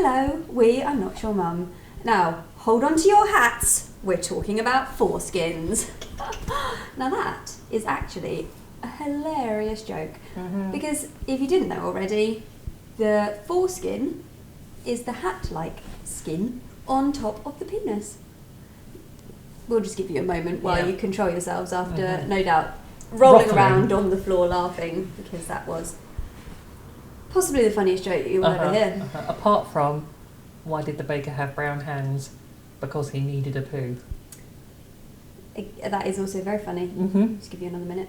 Hello, we are Not Your Mum. Now, hold on to your hats. We're talking about foreskins. Now that is actually a hilarious joke. Because if you didn't know already, the foreskin is the hat-like skin on top of the penis. We'll just give you a moment while you control yourselves after, no doubt, rolling around on the floor laughing, because that was possibly the funniest joke you will ever hear. Apart from, why did the baker have brown hands? Because he needed a poo. That is also very funny. Just give you another minute.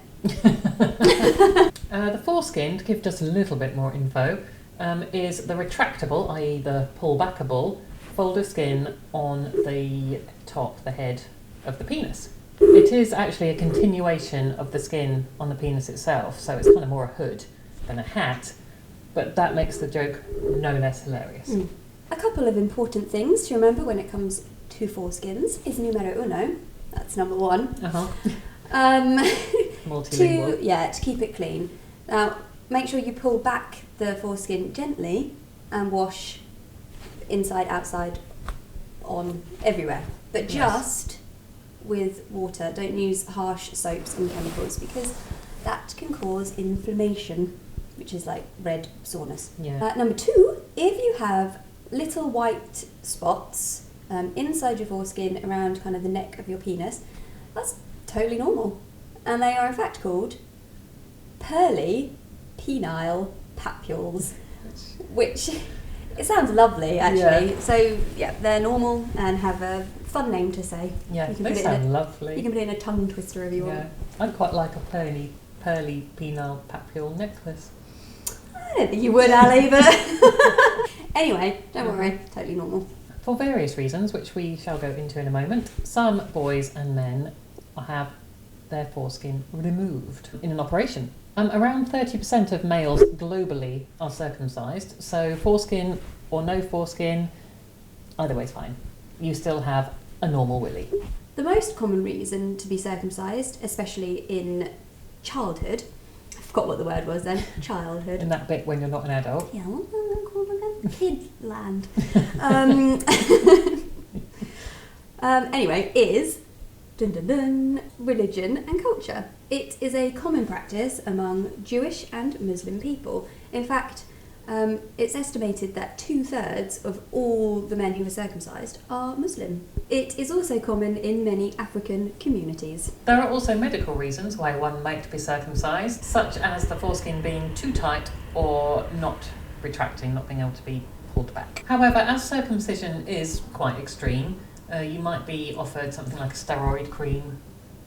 The foreskin, to give just a little bit more info, is the retractable, i.e. the pull-backable, fold of skin on the top, the head of the penis. It is actually a continuation of the skin on the penis itself, so it's kind of more a hood than a hat, but that makes the joke no less hilarious. A couple of important things to remember when it comes to foreskins is numero uno. That's number one. Multilingual. To keep it clean. Now, make sure you pull back the foreskin gently and wash inside, outside, on, everywhere. But just with water. Don't use harsh soaps and chemicals because that can cause inflammation, which is like red soreness. Number two, if you have little white spots inside your foreskin around kind of the neck of your penis, that's totally normal. And they are in fact called pearly penile papules, which it sounds lovely actually. So yeah, they're normal and have a fun name to say. Yeah, they sound lovely. You can put it in a tongue twister if you want. I'd quite like a pearly penile papule necklace. I don't think you would, Ali, but anyway, don't worry, totally normal. For various reasons, which we shall go into in a moment, some boys and men have their foreskin removed in an operation. Around 30% of males globally are circumcised, so foreskin or no foreskin, either way's fine. You still have a normal willy. The most common reason to be circumcised, especially in childhood, I forgot what the word was then, childhood. In that bit when you're not an adult. Yeah, what's that called again? Kid land. Anyway, is religion and culture. It is a common practice among Jewish and Muslim people. In fact, it's estimated that 2/3 of all the men who are circumcised are Muslim. It is also common in many African communities. There are also medical reasons why one might be circumcised, such as the foreskin being too tight or not retracting, not being able to be pulled back. However, as circumcision is quite extreme, you might be offered something like a steroid cream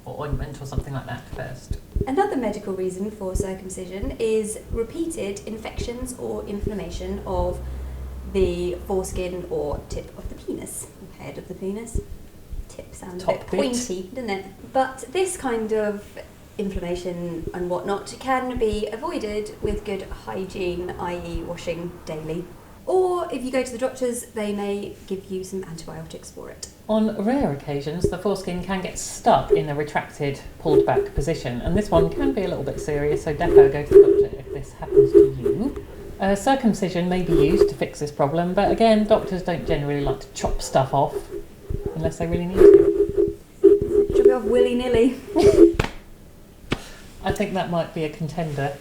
or ointment or something like that first. Another medical reason for circumcision is repeated infections or inflammation of the foreskin or tip of the penis, head of the penis. Tip sounds a bit pointy, doesn't it? But this kind of inflammation and whatnot can be avoided with good hygiene, i.e. washing daily. Or if you go to the doctors, they may give you some antibiotics for it. On rare occasions, the foreskin can get stuck in a retracted, pulled back position, and this one can be a little bit serious, so defo go to the doctor if this happens to you. Circumcision may be used to fix this problem, but again, doctors don't generally like to chop stuff off unless they really need to. Chop it off willy-nilly. I think that might be a contender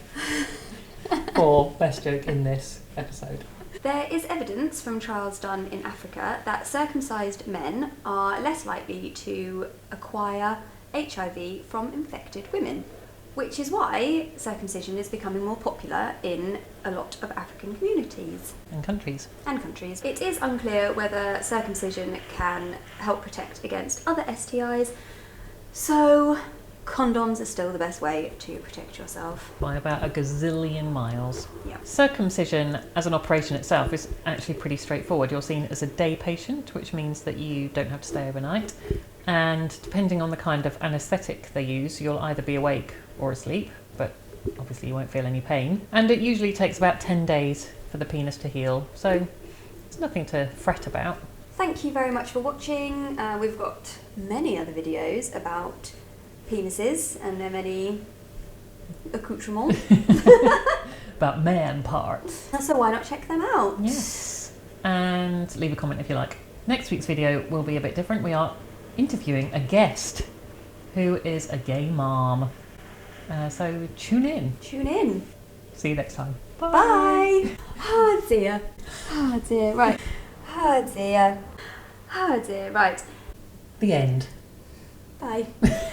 for best joke in this episode. There is evidence from trials done in Africa that circumcised men are less likely to acquire HIV from infected women, which is why circumcision is becoming more popular in a lot of African communities. And countries. It is unclear whether circumcision can help protect against other STIs, so condoms are still the best way to protect yourself. By about a gazillion miles. Yeah. Circumcision as an operation itself is actually pretty straightforward. You're seen as a day patient, which means that you don't have to stay overnight. And depending on the kind of anaesthetic they use, you'll either be awake or asleep, but obviously you won't feel any pain. And it usually takes about 10 days for the penis to heal, so it's nothing to fret about. Thank you very much for watching. We've got many other videos about penises and their many accoutrements. About man parts. So why not check them out? Yes. And and leave a comment if you like. Next week's video will be a bit different. We are interviewing a guest who is a gay mom. So tune in. Tune in. See you next time. Bye. Oh dear. Oh dear. Right. Oh dear. Oh dear. Right. The end. Bye.